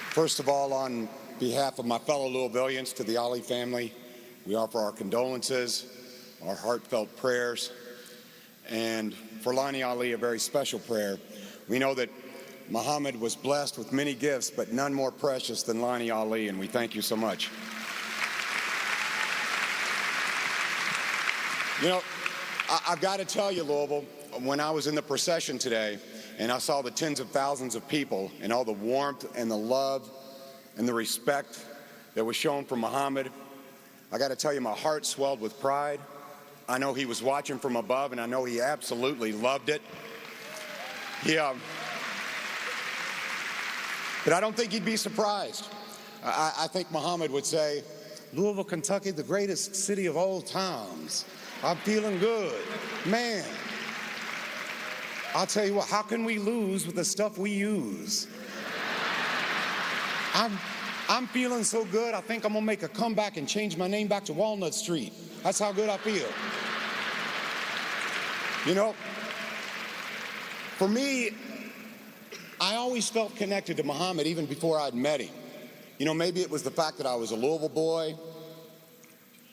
First of all, on behalf of my fellow Louisvillians, to the Ali family, we offer our condolences, our heartfelt prayers, and for Lonnie Ali, a very special prayer. We know that Muhammad was blessed with many gifts, but none more precious than Lonnie Ali, and we thank you so much. You know, I've got to tell you, Louisville, when I was in the procession today and I saw the tens of thousands of people and all the warmth and the love and the respect that was shown for Muhammad, I got to tell you, my heart swelled with pride. I know he was watching from above, and I know he absolutely loved it. But I don't think he'd be surprised. I think Muhammad would say, Louisville, Kentucky, the greatest city of all times. I'm feeling good. Man, I'll tell you what, how can we lose with the stuff we use? I'm feeling so good, I think I'm gonna make a comeback and change my name back to Walnut Street. That's how good I feel. You know, for me, I always felt connected to Muhammad even before I'd met him. You know, maybe it was the fact that I was a Louisville boy.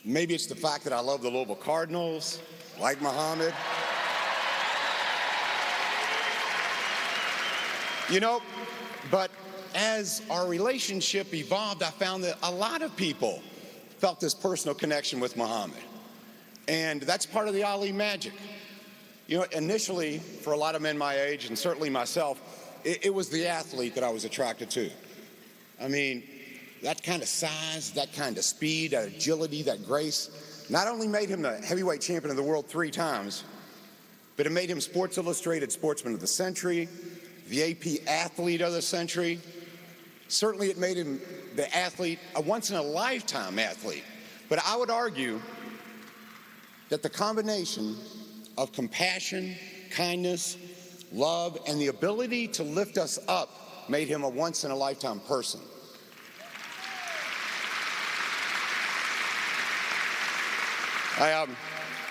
Maybe it's the fact that I love the Louisville Cardinals, like Muhammad. You know, but as our relationship evolved, I found that a lot of people felt this personal connection with Muhammad. And that's part of the Ali magic. You know, initially, for a lot of men my age, and certainly myself, it was the athlete that I was attracted to. I mean, that kind of size, that kind of speed, that agility, that grace, not only made him the heavyweight champion of the world 3 times, but it made him Sports Illustrated Sportsman of the Century, the AP Athlete of the Century. Certainly it made him the athlete, a once-in-a-lifetime athlete. But I would argue that the combination of compassion, kindness, love, and the ability to lift us up made him a once-in-a-lifetime person.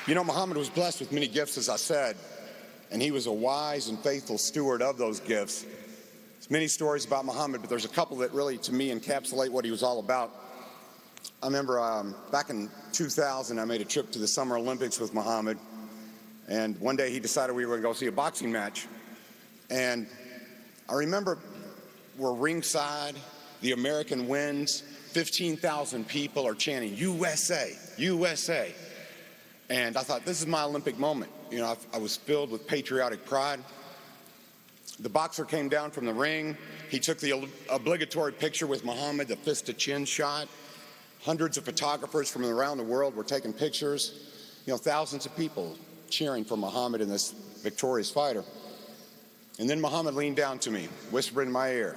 You know, Muhammad was blessed with many gifts, as I said, and he was a wise and faithful steward of those gifts. There's many stories about Muhammad, but there's a couple that really, to me, encapsulate what he was all about. I remember back in 2000, I made a trip to the Summer Olympics with Muhammad, and one day he decided we were going to go see a boxing match. And I remember we're ringside, the American wins, 15,000 people are chanting, USA, USA. And I thought, this is my Olympic moment. You know, I was filled with patriotic pride. The boxer came down from the ring. He took the obligatory picture with Muhammad, the fist-to-chin shot. Hundreds of photographers from around the world were taking pictures. You know, thousands of people cheering for Muhammad and this victorious fighter. And then Muhammad leaned down to me, whispered in my ear,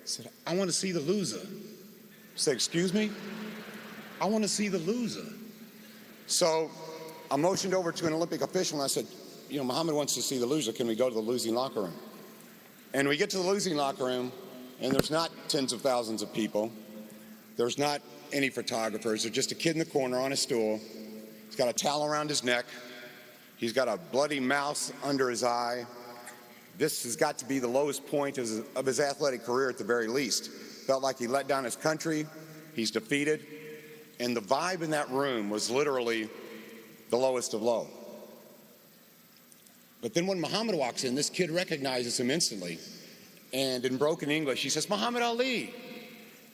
said, I want to see the loser. I said, excuse me? I want to see the loser. So I motioned over to an Olympic official and I said, you know, Muhammad wants to see the loser. Can we go to the losing locker room? And we get to the losing locker room, and there's not tens of thousands of people. There's not any photographers. There's just a kid in the corner on a stool. He's got a towel around his neck. He's got a bloody mouse under his eye. This has got to be the lowest point of his athletic career at the very least. Felt like he let down his country. He's defeated. And the vibe in that room was literally the lowest of low. But then when Muhammad walks in, this kid recognizes him instantly. And in broken English, he says, Muhammad Ali.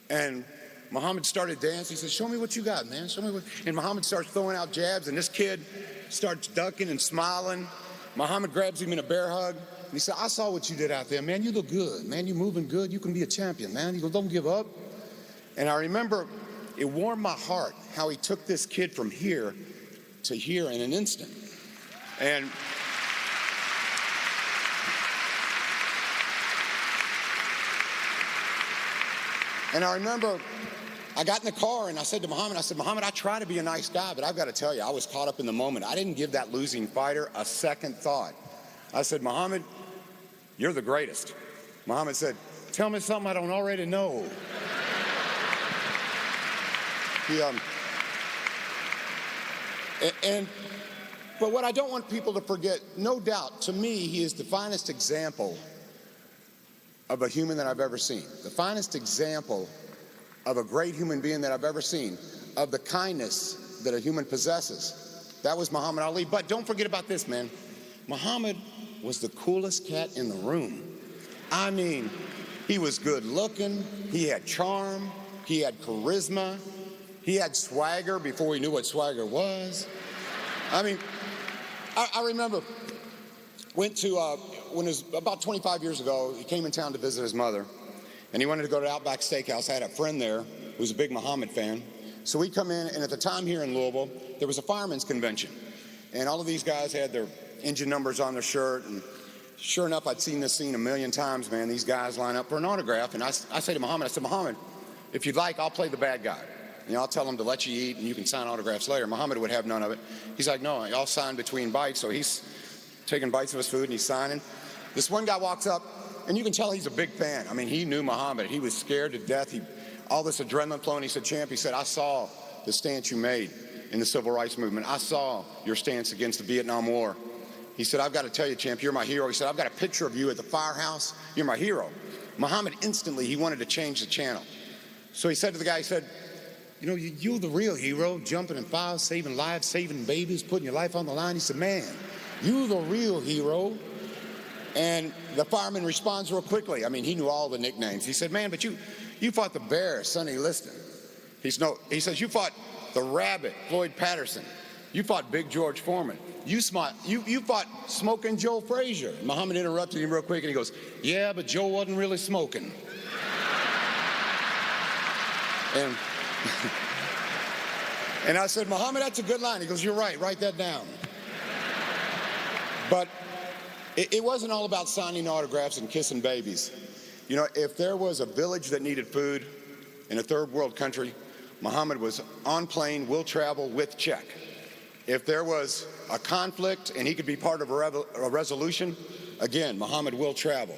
And Muhammad started dancing. He says, show me what you got, man. Show me what. And Muhammad starts throwing out jabs, and this kid starts ducking and smiling. Muhammad grabs him in a bear hug. And he said, I saw what you did out there, man. You look good, man. You're moving good. You can be a champion, man. He goes, don't give up. And I remember it warmed my heart how he took this kid from here to here in an instant. And I remember I got in the car and I said to Muhammad, Muhammad, I try to be a nice guy, but I've got to tell you, I was caught up in the moment. I didn't give that losing fighter a second thought. I said, Muhammad, you're the greatest. Muhammad said, tell me something I don't already know. But what I don't want people to forget, no doubt, to me, he is the finest example of a human that I've ever seen, the finest example of a great human being that I've ever seen, of the kindness that a human possesses. That was Muhammad Ali. But don't forget about this, man. Muhammad was the coolest cat in the room. I mean, he was good looking, he had charm, he had charisma, he had swagger before he knew what swagger was. I mean, I remember, when it was about 25 years ago, he came in town to visit his mother, and he wanted to go to Outback Steakhouse. I had a friend there who was a big Muhammad fan. So we come in, and at the time here in Louisville, there was a fireman's convention. And all of these guys had their engine numbers on their shirt, and sure enough, I'd seen this scene a million times, man. These guys line up for an autograph, and I say to Muhammad, Muhammad, if you'd like, I'll play the bad guy. You know, I'll tell him to let you eat, and you can sign autographs later. Muhammad would have none of it. He's like, no, I'll sign between bites. So he's taking bites of his food, and he's signing. This one guy walks up, and you can tell he's a big fan. I mean, he knew Muhammad. He was scared to death. All this adrenaline flowing. He said, champ, he said, I saw the stance you made in the civil rights movement. I saw your stance against the Vietnam War. He said, I've got to tell you, champ, you're my hero. He said, I've got a picture of you at the firehouse. You're my hero. Muhammad instantly, he wanted to change the channel. So he said to the guy, he said, you know, you're the real hero, jumping in fires, saving lives, saving babies, putting your life on the line. He said, man, you're the real hero. And the fireman responds real quickly. I mean, he knew all the nicknames. He said, man, but you fought the bear, Sonny Liston. He says, you fought the rabbit, Floyd Patterson. You fought Big George Foreman. You fought Smoking Joe Frazier. Muhammad interrupted him real quick, and he goes, yeah, but Joe wasn't really smoking. And I said, Muhammad, that's a good line. He goes, you're right, write that down. But it wasn't all about signing autographs and kissing babies. You know, if there was a village that needed food in a third world country, Muhammad was on plane, will travel with check. If there was a conflict and he could be part of a resolution, again, Muhammad will travel.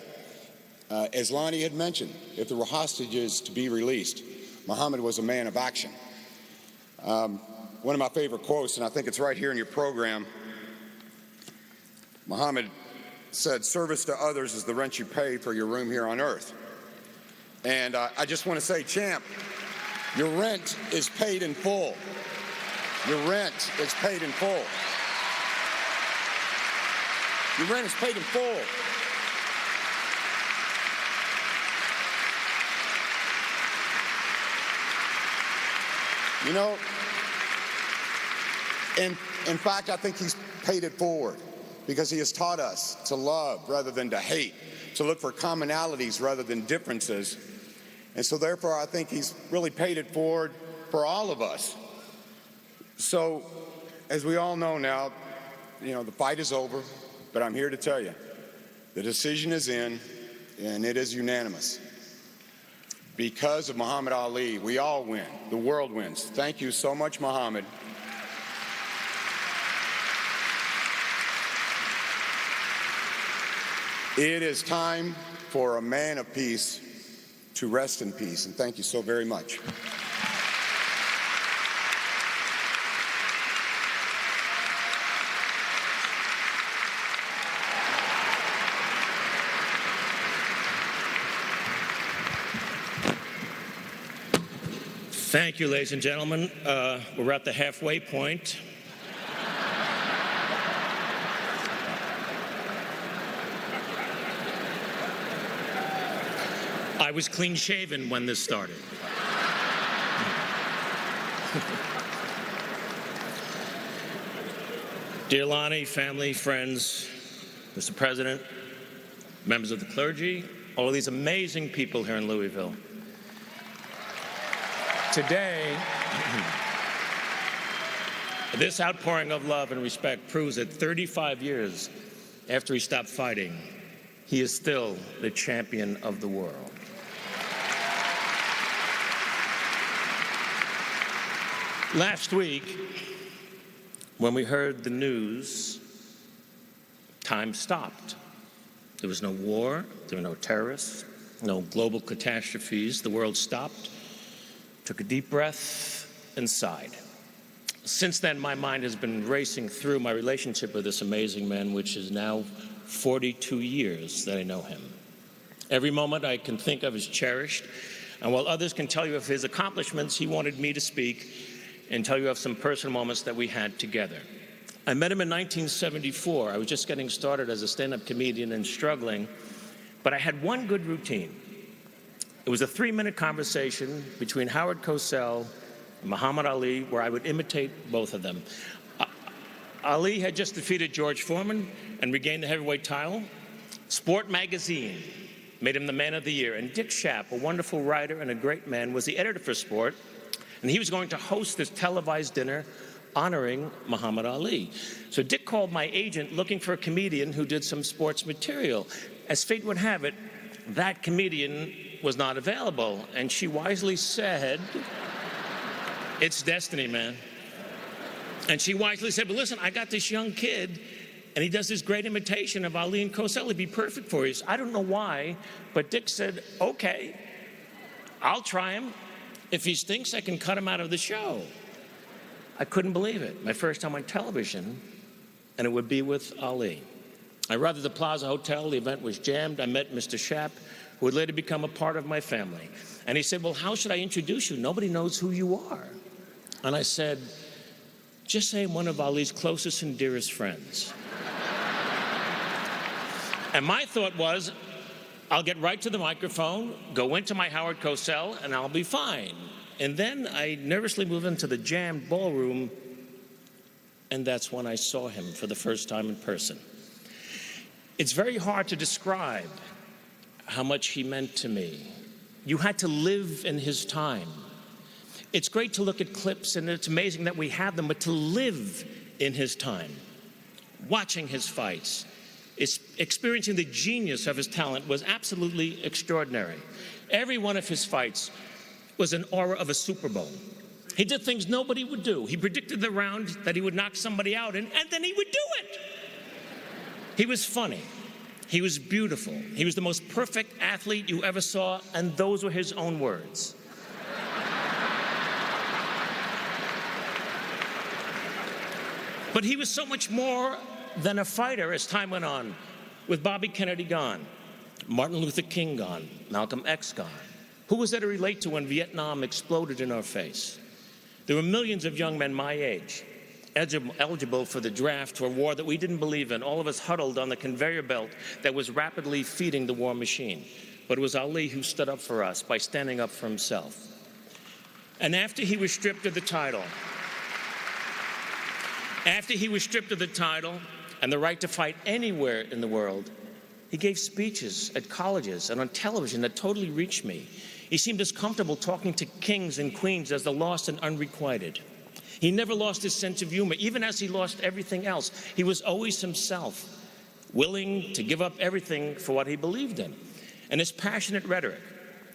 As Lonnie had mentioned, if there were hostages to be released, Muhammad was a man of action. One of my favorite quotes, and I think it's right here in your program, Muhammad said, service to others is the rent you pay for your room here on earth. And I just want to say, champ, your rent is paid in full. Your rent is paid in full. Your rent is paid in full. You know, in fact, I think he's paid it forward because he has taught us to love rather than to hate, to look for commonalities rather than differences. And so therefore, I think he's really paid it forward for all of us. So, as we all know now, you know, the fight is over, but I'm here to tell you, the decision is in, and it is unanimous. Because of Muhammad Ali, we all win. The world wins. Thank you so much, Muhammad. It is time for a man of peace to rest in peace, and thank you so very much. Thank you, ladies and gentlemen. We're at the halfway point. I was clean-shaven when this started. Dear Lonnie, family, friends, Mr. President, members of the clergy, all of these amazing people here in Louisville. Today, this outpouring of love and respect proves that 35 years after he stopped fighting, he is still the champion of the world. Last week, when we heard the news, time stopped. There was no war, there were no terrorists, no global catastrophes. The world stopped, took a deep breath, and sighed. Since then, my mind has been racing through my relationship with this amazing man, which is now 42 years that I know him. Every moment I can think of is cherished. And while others can tell you of his accomplishments, he wanted me to speak and tell you of some personal moments that we had together. I met him in 1974. I was just getting started as a stand-up comedian and struggling, but I had one good routine. It was a 3-minute conversation between Howard Cosell and Muhammad Ali, where I would imitate both of them. Ali had just defeated George Foreman and regained the heavyweight title. Sport magazine made him the man of the year. And Dick Schaap, a wonderful writer and a great man, was the editor for Sport. And he was going to host this televised dinner honoring Muhammad Ali. So Dick called my agent looking for a comedian who did some sports material. As fate would have it, that comedian was not available. And she wisely said, "It's destiny, man." And she wisely said, "But listen, I got this young kid, and he does this great imitation of Ali and Cosell. He'd be perfect for you." So I don't know why, but Dick said, "Okay, I'll try him. If he stinks, I can cut him out of the show." I couldn't believe it. My first time on television, and it would be with Ali. I arrived at the Plaza Hotel. The event was jammed. I met Mr. Schaap, who would later become a part of my family. And he said, "Well, how should I introduce you? Nobody knows who you are." And I said, "Just say I'm one of Ali's closest and dearest friends." And my thought was, I'll get right to the microphone, go into my Howard Cosell, and I'll be fine. And then I nervously moved into the jammed ballroom, and that's when I saw him for the first time in person. It's very hard to describe how much he meant to me. You had to live in his time. It's great to look at clips, and it's amazing that we have them, but to live in his time, watching his fights, experiencing the genius of his talent was absolutely extraordinary. Every one of his fights was an aura of a Super Bowl. He did things nobody would do. He predicted the round that he would knock somebody out in, and then he would do it. He was funny. He was beautiful. He was the most perfect athlete you ever saw, and those were his own words. But he was so much more than a fighter as time went on. With Bobby Kennedy gone, Martin Luther King gone, Malcolm X gone. Who was there to relate to when Vietnam exploded in our face? There were millions of young men my age, eligible for the draft to a war that we didn't believe in, all of us huddled on the conveyor belt that was rapidly feeding the war machine. But it was Ali who stood up for us by standing up for himself. And after he was stripped of the title, and the right to fight anywhere in the world, he gave speeches at colleges and on television that totally reached me. He seemed as comfortable talking to kings and queens as the lost and unrequited. He never lost his sense of humor, even as he lost everything else. He was always himself, willing to give up everything for what he believed in. And his passionate rhetoric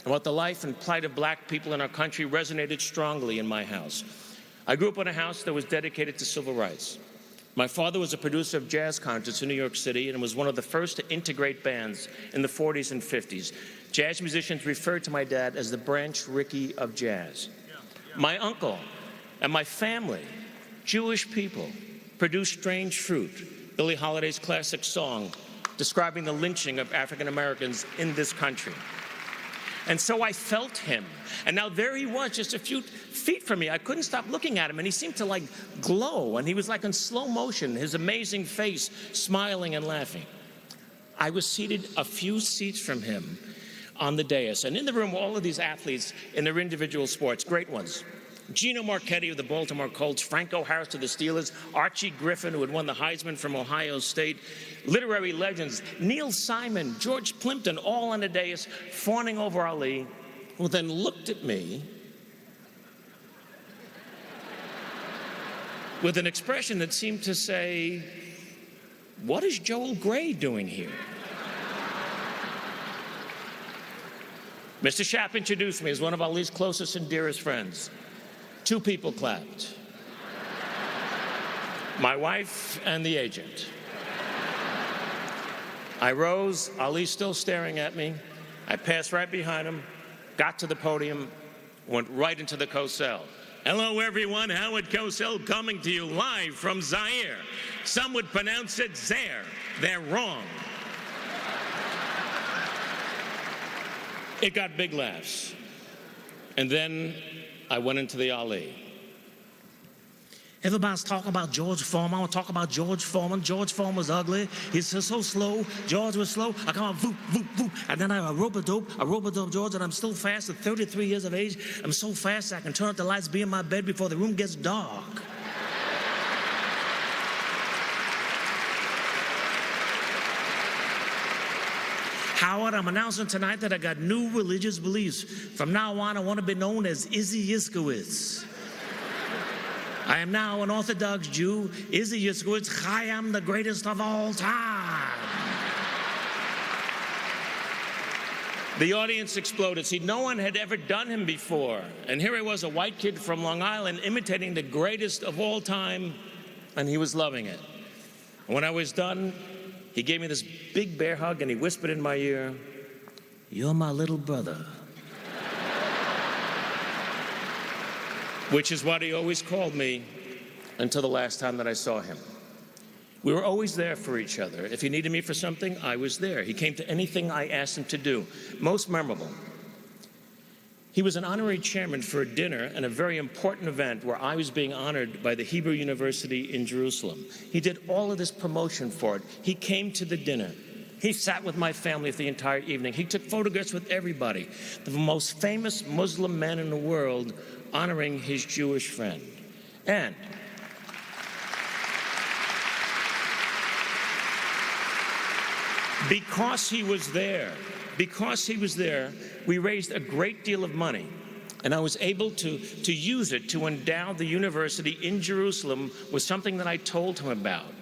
about the life and plight of black people in our country resonated strongly in my house. I grew up in a house that was dedicated to civil rights. My father was a producer of jazz concerts in New York City and was one of the first to integrate bands in the 40s and 50s. Jazz musicians referred to my dad as the Branch Rickey of jazz. My uncle and my family, Jewish people, produced Strange Fruit, Billie Holiday's classic song describing the lynching of African Americans in this country. And so I felt him. And now there he was, just a few feet from me. I couldn't stop looking at him, and he seemed to like glow, and he was like in slow motion, his amazing face smiling and laughing. I was seated a few seats from him on the dais, and in the room were all of these athletes in their individual sports, great ones. Gino Marchetti of the Baltimore Colts, Franco Harris of the Steelers, Archie Griffin, who had won the Heisman from Ohio State, literary legends, Neil Simon, George Plimpton, all on the dais, fawning over Ali, who then looked at me with an expression that seemed to say, "What is Joel Gray doing here?" Mr. Schaap introduced me as one of Ali's closest and dearest friends. 2 people clapped. My wife and the agent. I rose, Ali still staring at me. I passed right behind him, got to the podium, went right into the Cosell. "Hello, everyone. Howard Cosell coming to you live from Zaire. Some would pronounce it Zaire. They're wrong." It got big laughs. And then I went into the Ali. Everybody's talking about George Foreman. I want to talk about George Foreman. George Foreman was ugly. He's so slow. George was slow. I come out, voop, voop, voop. And then I rope-a-dope George, and I'm still fast at 33 years of age. I'm so fast I can turn up the lights, be in my bed before the room gets dark. Howard, I'm announcing tonight that I got new religious beliefs. From now on, I want to be known as Izzy Yiskowitz. I am now an Orthodox Jew. Izzy Yiskowitz, I am the greatest of all time. The audience exploded. See, no one had ever done him before. And here he was, a white kid from Long Island, imitating the greatest of all time, and he was loving it. And when I was done, he gave me this big bear hug, and he whispered in my ear, "You're my little brother." Which is what he always called me until the last time that I saw him. We were always there for each other. If he needed me for something, I was there. He came to anything I asked him to do. Most memorable, he was an honorary chairman for a dinner and a very important event where I was being honored by the Hebrew University in Jerusalem. He did all of this promotion for it. He came to the dinner. He sat with my family for the entire evening. He took photographs with everybody. The most famous Muslim man in the world honoring his Jewish friend. And because he was there, we raised a great deal of money, and I was able to use it to endow the university in Jerusalem with something that I told him about.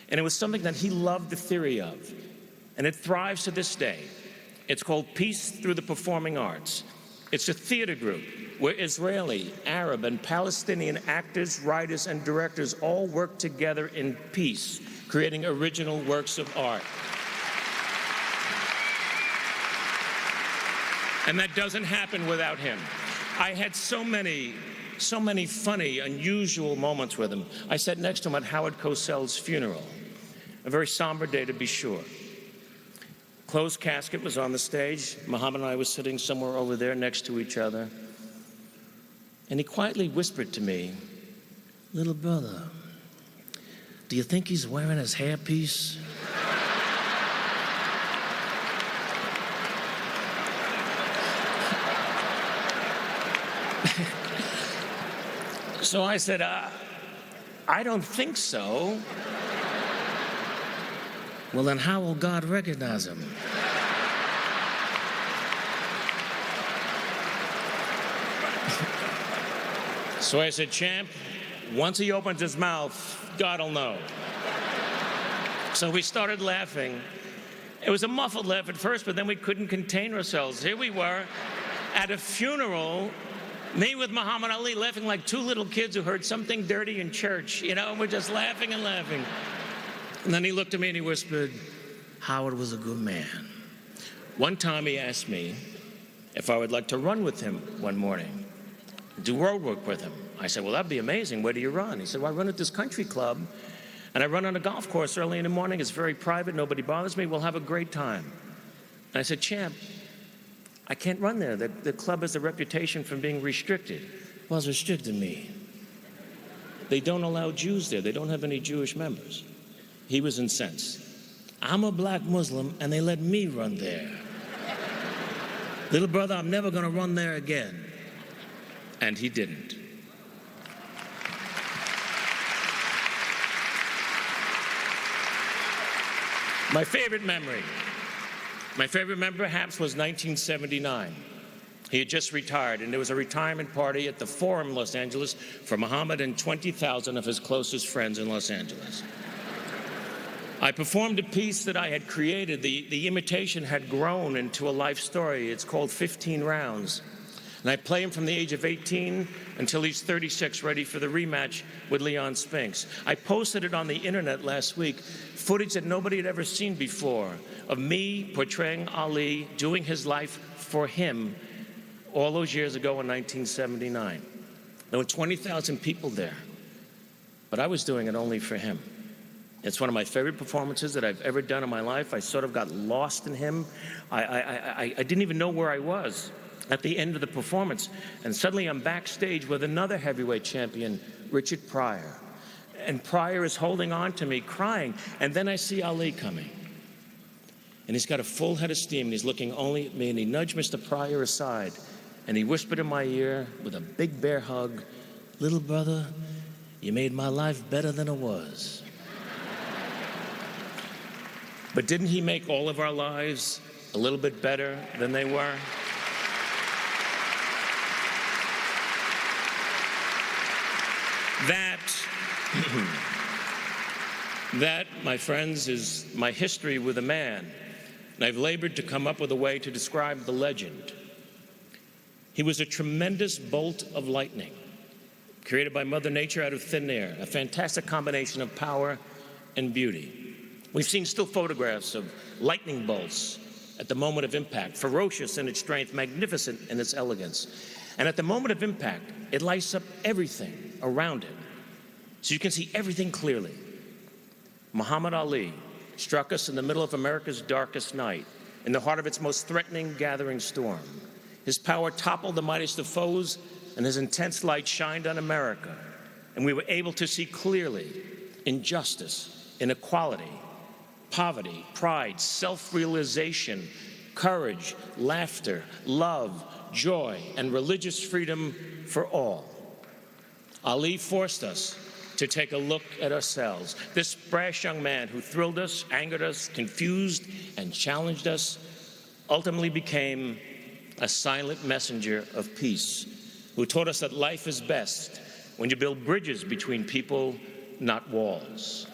And it was something that he loved the theory of, and it thrives to this day. It's called Peace Through the Performing Arts. It's a theater group where Israeli, Arab, and Palestinian actors, writers, and directors all work together in peace, creating original works of art. And that doesn't happen without him. I had so many funny, unusual moments with him. I sat next to him at Howard Cosell's funeral, a very somber day to be sure. Closed casket was on the stage. Muhammad and I were sitting somewhere over there next to each other. And he quietly whispered to me, "Little brother, do you think he's wearing his hairpiece?" So I said, I don't think so. Well, then how will God recognize him? So I said, "Champ, once he opens his mouth, God will know." So we started laughing. It was a muffled laugh at first, but then we couldn't contain ourselves. Here we were at a funeral, me with Muhammad Ali, laughing like two little kids who heard something dirty in church. You know, we're just laughing and laughing. And then he looked at me and he whispered, "Howard was a good man." One time he asked me if I would like to run with him one morning, do road work with him. I said, "Well, that'd be amazing. Where do you run?" He said, "Well, I run at this country club, and I run on a golf course early in the morning. It's very private. Nobody bothers me. We'll have a great time." And I said, "Champ, I can't run there. The club has a reputation for being restricted." "Well, it's restricted me. They don't allow Jews there. They don't have any Jewish members." He was incensed. "I'm a black Muslim, and they let me run there. Little brother, I'm never going to run there again." And he didn't. My favorite memory perhaps was 1979. He had just retired, and there was a retirement party at the Forum, Los Angeles, for Muhammad and 20,000 of his closest friends in Los Angeles. I performed a piece that I had created. The imitation had grown into a life story. It's called 15 Rounds. And I play him from the age of 18 until he's 36, ready for the rematch with Leon Spinks. I posted it on the internet last week, footage that nobody had ever seen before of me portraying Ali, doing his life for him all those years ago in 1979. There were 20,000 people there, but I was doing it only for him. It's one of my favorite performances that I've ever done in my life. I sort of got lost in him. I didn't even know where I was at the end of the performance. And suddenly I'm backstage with another heavyweight champion, Richard Pryor. And Pryor is holding on to me, crying. And then I see Ali coming. And he's got a full head of steam, and he's looking only at me, and he nudged Mr. Pryor aside. And he whispered in my ear with a big bear hug, "Little brother, you made my life better than it was." But didn't he make all of our lives a little bit better than they were? That, my friends, is my history with a man. And I've labored to come up with a way to describe the legend. He was a tremendous bolt of lightning, created by Mother Nature out of thin air, a fantastic combination of power and beauty. We've seen still photographs of lightning bolts at the moment of impact, ferocious in its strength, magnificent in its elegance. And at the moment of impact, it lights up everything around it, so you can see everything clearly. Muhammad Ali struck us in the middle of America's darkest night, in the heart of its most threatening gathering storm. His power toppled the mightiest of foes, and his intense light shined on America. And we were able to see clearly injustice, inequality, poverty, pride, self-realization, courage, laughter, love, joy, and religious freedom for all. Ali forced us to take a look at ourselves. This brash young man who thrilled us, angered us, confused, and challenged us ultimately became a silent messenger of peace, who taught us that life is best when you build bridges between people, not walls.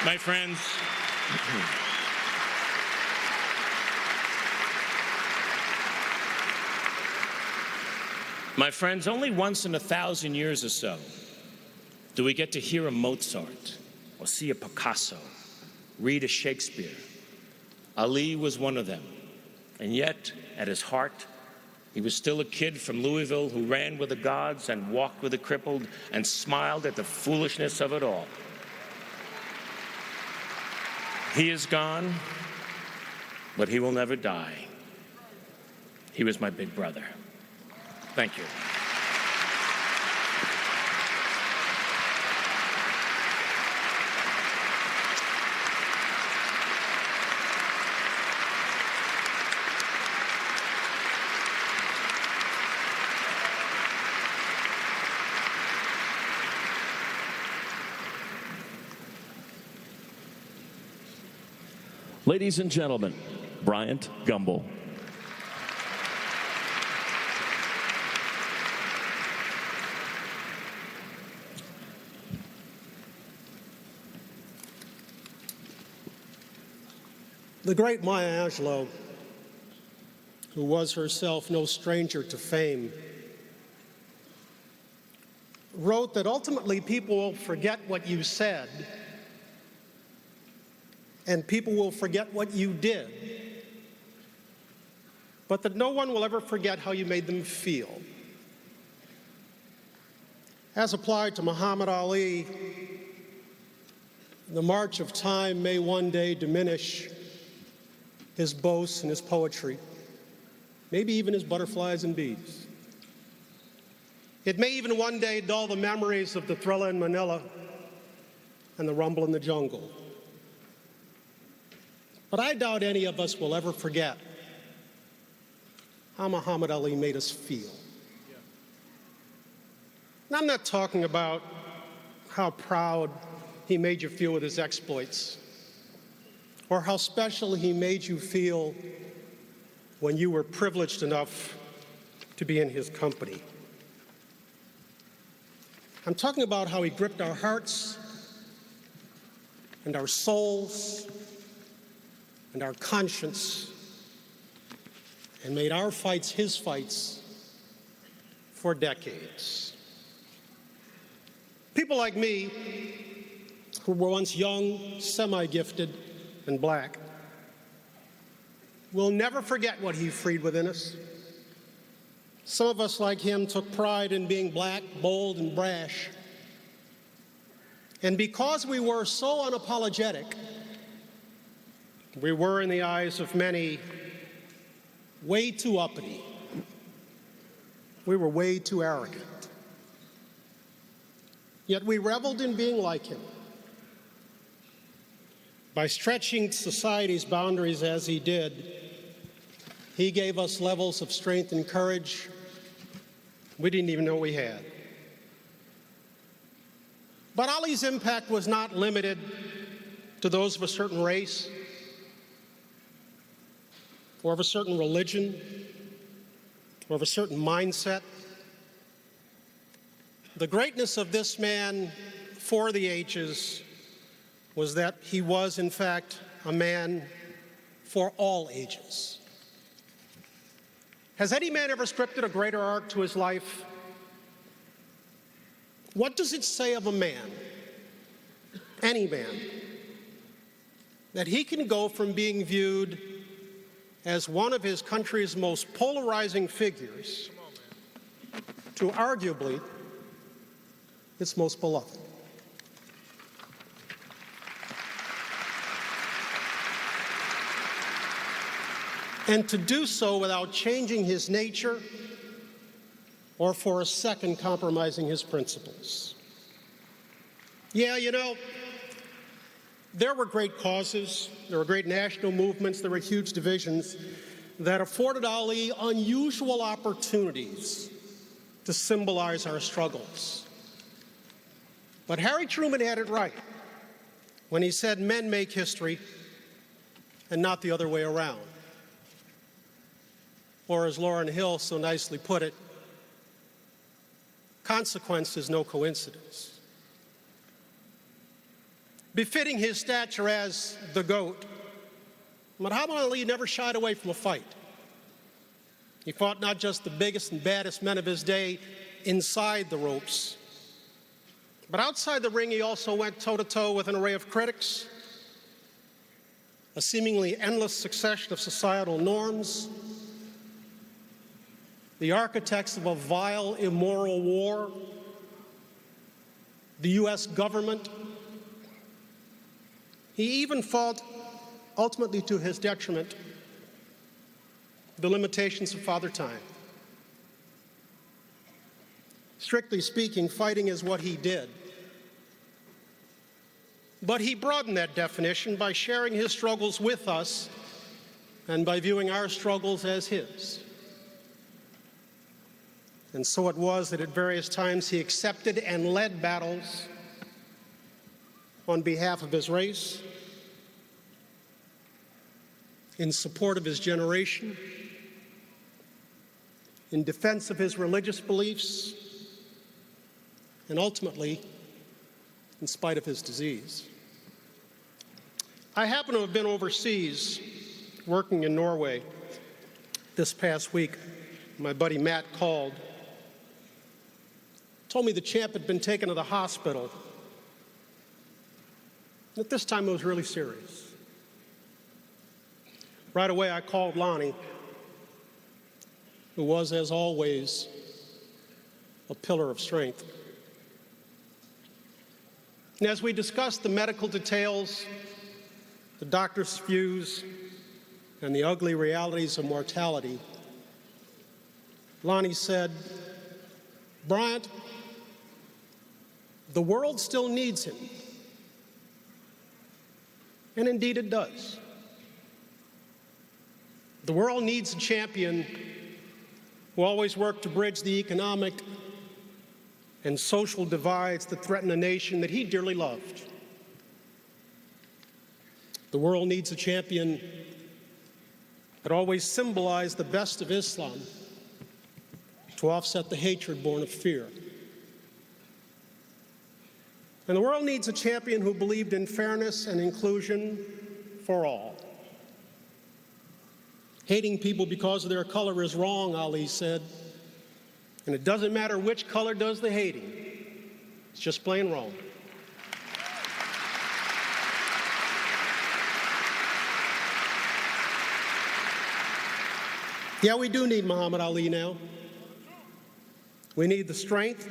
My friends, only once in 1,000 years or so do we get to hear a Mozart or see a Picasso, read a Shakespeare. Ali was one of them, and yet, at his heart, he was still a kid from Louisville who ran with the gods and walked with the crippled and smiled at the foolishness of it all. He is gone, but he will never die. He was my big brother. Thank you. Ladies and gentlemen, Bryant Gumbel. The great Maya Angelou, who was herself no stranger to fame, wrote that ultimately people will forget what you said and people will forget what you did, but that no one will ever forget how you made them feel. As applied to Muhammad Ali, the march of time may one day diminish his boasts and his poetry, maybe even his butterflies and bees. It may even one day dull the memories of the Thrilla in Manila and the rumble in the jungle. But I doubt any of us will ever forget how Muhammad Ali made us feel. And I'm not talking about how proud he made you feel with his exploits, or how special he made you feel when you were privileged enough to be in his company. I'm talking about how he gripped our hearts and our souls and our conscience and made our fights his fights for decades. People like me, who were once young, semi-gifted, and black, will never forget what he freed within us. Some of us, like him, took pride in being black, bold, and brash. And because we were so unapologetic, we were, in the eyes of many, way too uppity. We were way too arrogant. Yet we reveled in being like him. By stretching society's boundaries as he did, he gave us levels of strength and courage we didn't even know we had. But Ali's impact was not limited to those of a certain race or of a certain religion or of a certain mindset. The greatness of this man for the ages was that he was, in fact, a man for all ages. Has any man ever scripted a greater arc to his life? What does it say of a man, any man, that he can go from being viewed as one of his country's most polarizing figures to arguably its most beloved? And to do so without changing his nature or for a second compromising his principles. Yeah, you know, there were great causes, there were great national movements, there were huge divisions that afforded Ali unusual opportunities to symbolize our struggles. But Harry Truman had it right when he said men make history and not the other way around. Or as Lauryn Hill so nicely put it, consequence is no coincidence. Befitting his stature as the GOAT, Muhammad Ali never shied away from a fight. He fought not just the biggest and baddest men of his day inside the ropes, but outside the ring he also went toe-to-toe with an array of critics, a seemingly endless succession of societal norms, the architects of a vile, immoral war, the U.S. government. He even fought, ultimately to his detriment, the limitations of Father Time. Strictly speaking, fighting is what he did. But he broadened that definition by sharing his struggles with us and by viewing our struggles as his. And so it was that at various times he accepted and led battles on behalf of his race, in support of his generation, in defense of his religious beliefs, and ultimately, in spite of his disease. I happen to have been overseas working in Norway this past week. My buddy Matt called, told me the champ had been taken to the hospital. At this time, it was really serious. Right away, I called Lonnie, who was, as always, a pillar of strength. And as we discussed the medical details, the doctor's views, and the ugly realities of mortality, Lonnie said, "Bryant, the world still needs him." And indeed it does. The world needs a champion who always worked to bridge the economic and social divides that threaten a nation that he dearly loved. The world needs a champion that always symbolized the best of Islam to offset the hatred born of fear. And the world needs a champion who believed in fairness and inclusion for all. Hating people because of their color is wrong, Ali said. And it doesn't matter which color does the hating. It's just plain wrong. Yeah, we do need Muhammad Ali now. We need the strength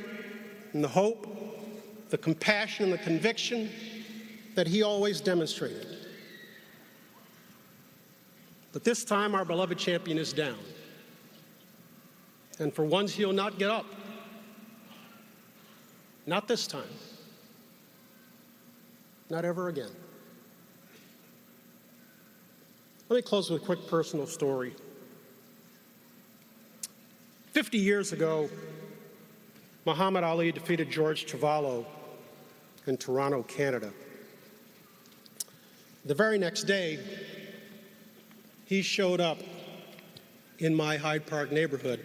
and the hope, the compassion and the conviction that he always demonstrated. But this time, our beloved champion is down. And for once, he'll not get up. Not this time. Not ever again. Let me close with a quick personal story. 50 years ago, Muhammad Ali defeated George Chuvalo in Toronto, Canada. The very next day, he showed up in my Hyde Park neighborhood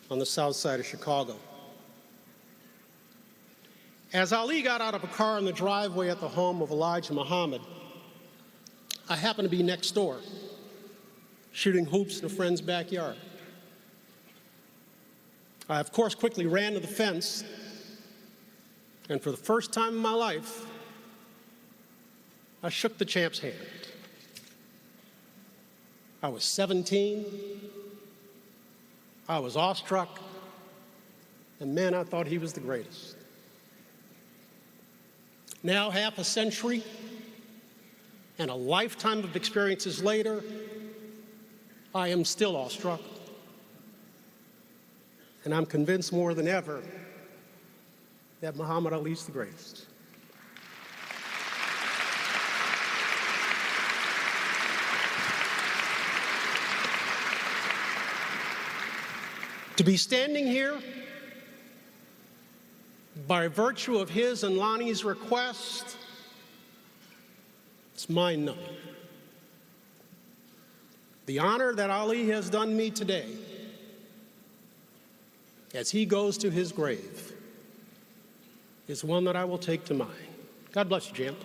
on the south side of Chicago. As Ali got out of a car in the driveway at the home of Elijah Muhammad, I happened to be next door, shooting hoops in a friend's backyard. I, of course, quickly ran to the fence, and for the first time in my life, I shook the champ's hand. I was 17, I was awestruck, and man, I thought he was the greatest. Now, half a century and a lifetime of experiences later, I am still awestruck. And I'm convinced more than ever that Muhammad Ali is the greatest. To be standing here by virtue of his and Lonnie's request, it's mind-numbing. The honor that Ali has done me today as he goes to his grave is one that I will take to mine. God bless you, champ.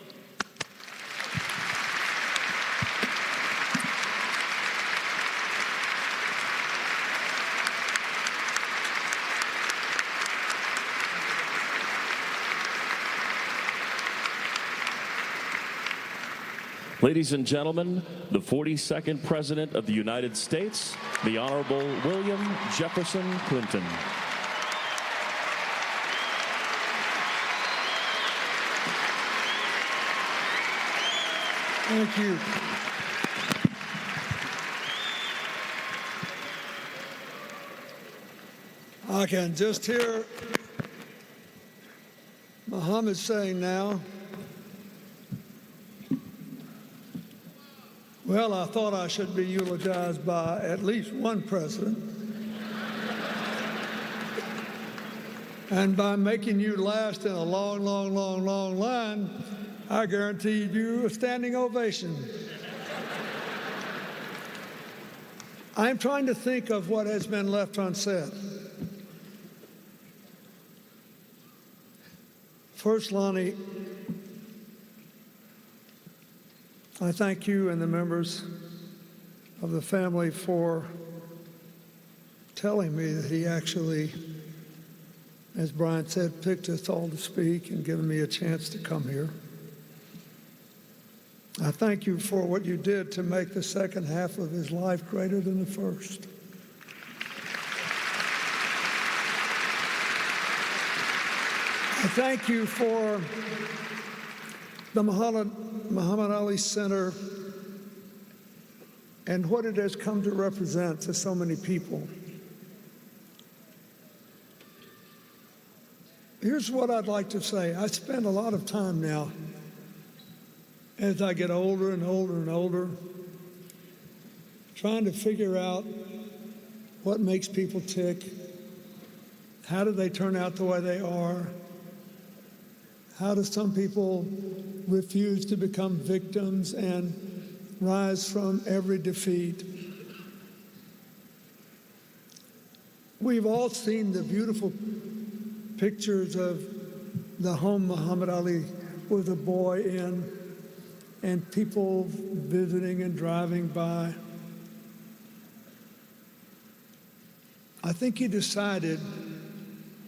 Ladies and gentlemen, the 42nd President of the United States, the Honorable William Jefferson Clinton. Thank you. I can just hear Muhammad saying now, well, I thought I should be eulogized by at least one president. And by making you last in a long, long, long, long line, I guaranteed you a standing ovation. I'm trying to think of what has been left unsaid. First, Lonnie, I thank you and the members of the family for telling me that he actually, as Bryant said, picked us all to speak and given me a chance to come here. I thank you for what you did to make the second half of his life greater than the first. I thank you for the Muhammad Ali Center and what it has come to represent to so many people. Here's what I'd like to say. I spend a lot of time now, as I get older and older and older, trying to figure out what makes people tick, how do they turn out the way they are, how do some people refuse to become victims and rise from every defeat. We've all seen the beautiful pictures of the home Muhammad Ali was a boy in, and people visiting and driving by. I think he decided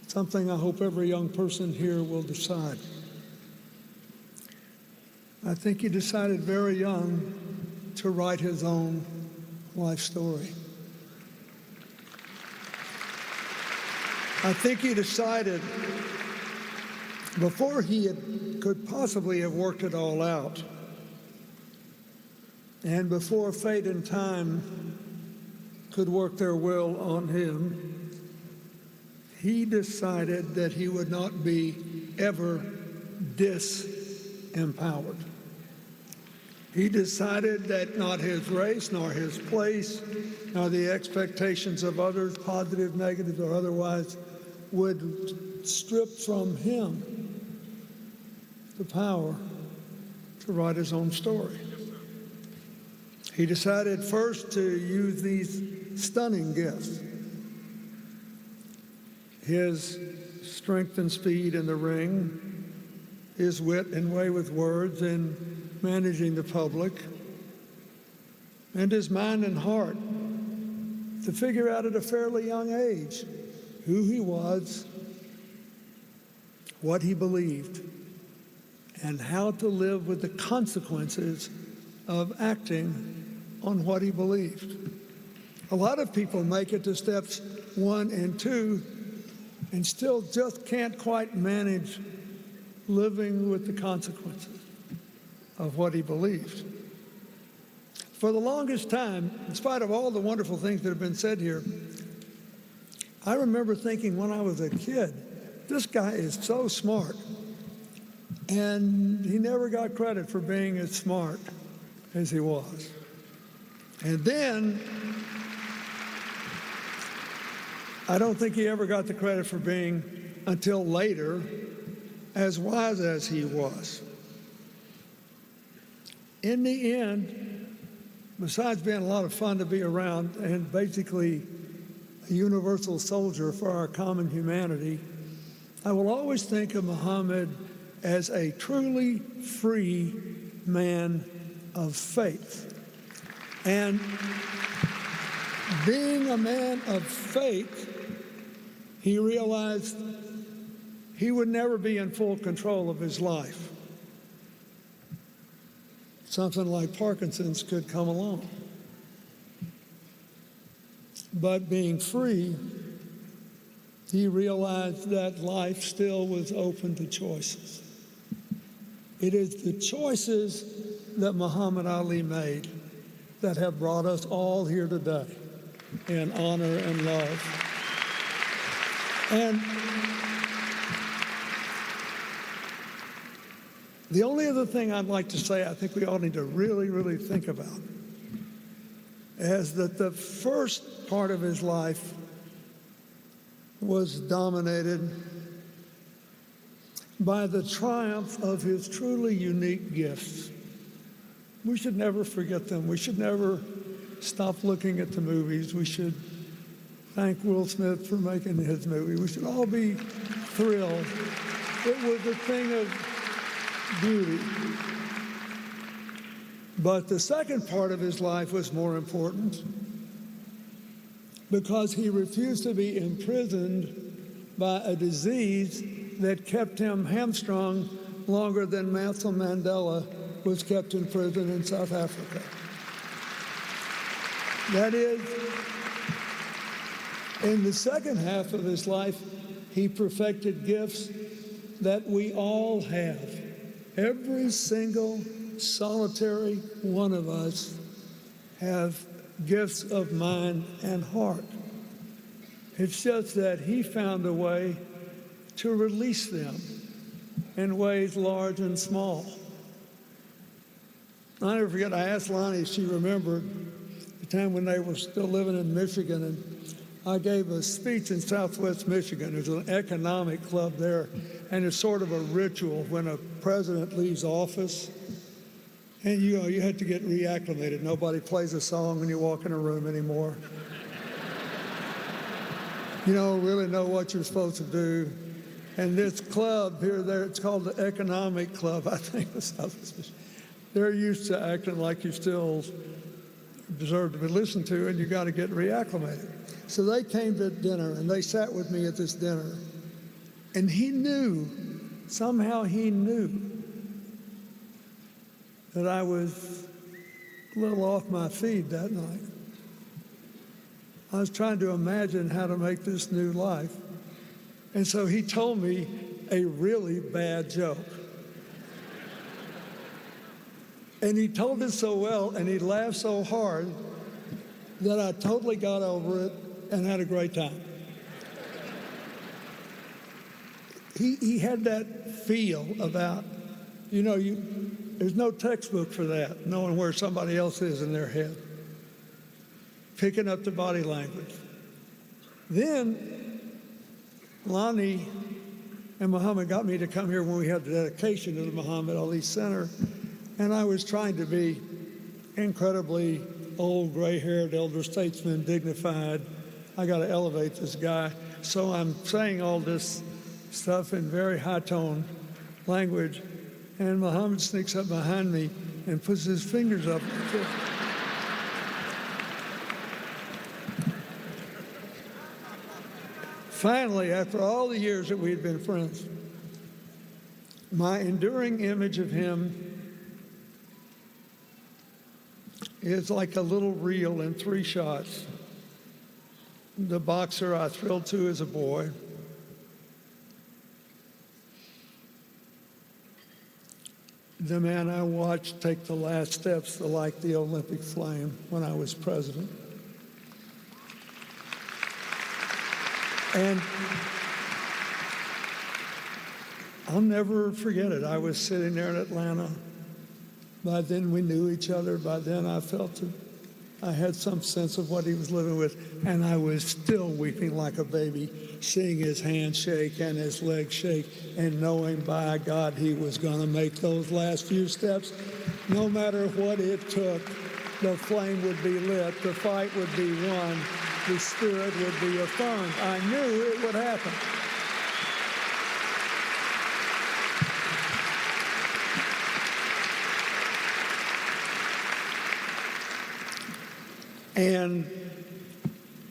something I hope every young person here will decide. I think he decided very young to write his own life story. I think he decided before could possibly have worked it all out, and before fate and time could work their will on him, he decided that he would not be ever disempowered. He decided that not his race, nor his place, nor the expectations of others, positive, negative, or otherwise, would strip from him the power to write his own story. He decided first to use these stunning gifts: his strength and speed in the ring, his wit and way with words in managing the public, and his mind and heart to figure out at a fairly young age who he was, what he believed, and how to live with the consequences of acting on what he believed. A lot of people make it to steps 1 and 2 and still just can't quite manage living with the consequences of what he believed. For the longest time, in spite of all the wonderful things that have been said here, I remember thinking when I was a kid, this guy is so smart. And he never got credit for being as smart as he was. And then, I don't think he ever got the credit for being, until later, as wise as he was. In the end, besides being a lot of fun to be around and basically a universal soldier for our common humanity, I will always think of Muhammad as a truly free man of faith. And being a man of faith, he realized he would never be in full control of his life. Something like Parkinson's could come along. But being free, he realized that life still was open to choices. It is the choices that Muhammad Ali made that have brought us all here today in honor and love. And the only other thing I'd like to say, I think we all need to really, really think about, is that the first part of his life was dominated by the triumph of his truly unique gifts. We should never forget them. We should never stop looking at the movies. We should thank Will Smith for making his movie. We should all be thrilled. It was a thing of beauty. But the second part of his life was more important because he refused to be imprisoned by a disease that kept him hamstrung longer than Nelson Mandela was kept in prison in South Africa. That is, in the second half of his life, he perfected gifts that we all have. Every single solitary one of us have gifts of mind and heart. It's just that he found a way to release them in ways large and small. I'll never forget, I asked Lonnie if she remembered the time when they were still living in Michigan, and I gave a speech in Southwest Michigan. There's an economic club there, and it's sort of a ritual when a president leaves office. And you had to get reacclimated. Nobody plays a song when you walk in a room anymore. You don't really know what you're supposed to do. And this club here, there, it's called the Economic Club, I think. They're used to acting like you still deserve to be listened to, and you got to get reacclimated. So they came to dinner, and they sat with me at this dinner. And he knew, somehow he knew, that I was a little off my feed that night. I was trying to imagine how to make this new life. And so he told me a really bad joke. And he told it so well, and he laughed so hard that I totally got over it and had a great time. He had that feel about, there's no textbook for that, knowing where somebody else is in their head, picking up the body language. Then Lonnie and Muhammad got me to come here when we had the dedication to the Muhammad Ali Center, and I was trying to be incredibly old, gray-haired elder statesman, dignified. I got to elevate this guy. So I'm saying all this stuff in very high-tone language, and Muhammad sneaks up behind me and puts his fingers up. Finally, after all the years that we had been friends, my enduring image of him is like a little reel in 3 shots. The boxer I thrilled to as a boy, the man I watched take the last steps to light the Olympic flame when I was president. And I'll never forget it. I was sitting there in Atlanta. By then we knew each other. By then I felt it. I had some sense of what he was living with, and I was still weeping like a baby, seeing his hand shake and his leg shake, and knowing, by God, he was going to make those last few steps. No matter what it took, the flame would be lit, the fight would be won, the spirit would be affirmed. I knew it would happen. And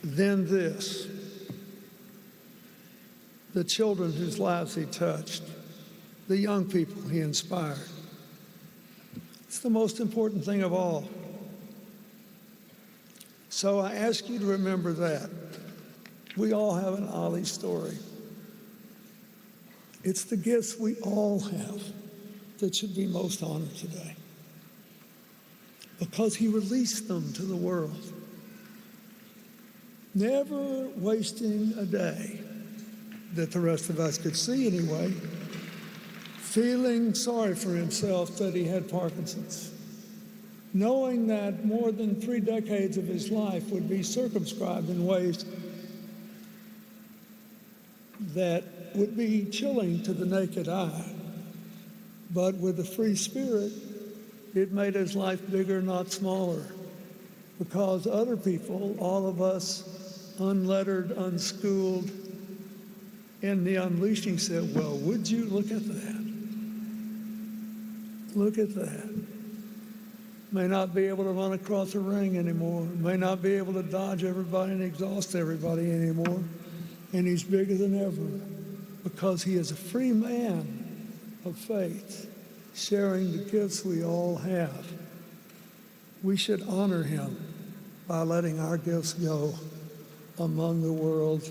then this, the children whose lives he touched, the young people he inspired. It's the most important thing of all. So I ask you to remember that. We all have an Ali story. It's the gifts we all have that should be most honored today, because he released them to the world, never wasting a day that the rest of us could see anyway, feeling sorry for himself that he had Parkinson's, knowing that more than 3 decades of his life would be circumscribed in ways that would be chilling to the naked eye. But with the free spirit, it made his life bigger, not smaller, because other people, all of us, unlettered, unschooled, in the unleashing said, well, would you look at that? Look at that. May not be able to run across a ring anymore, may not be able to dodge everybody and exhaust everybody anymore, and he's bigger than ever because he is a free man of faith, sharing the gifts we all have. We should honor him by letting our gifts go among the world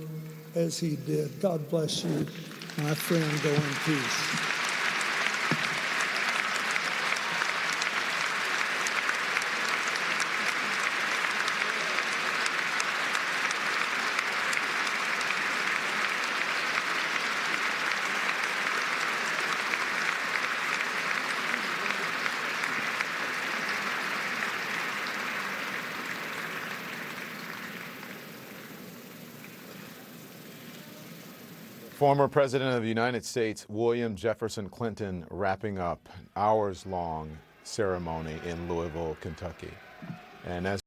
as he did. God bless you, my friend. Go in peace. Former President of the United States, William Jefferson Clinton, wrapping up an hours-long ceremony in Louisville, Kentucky. And as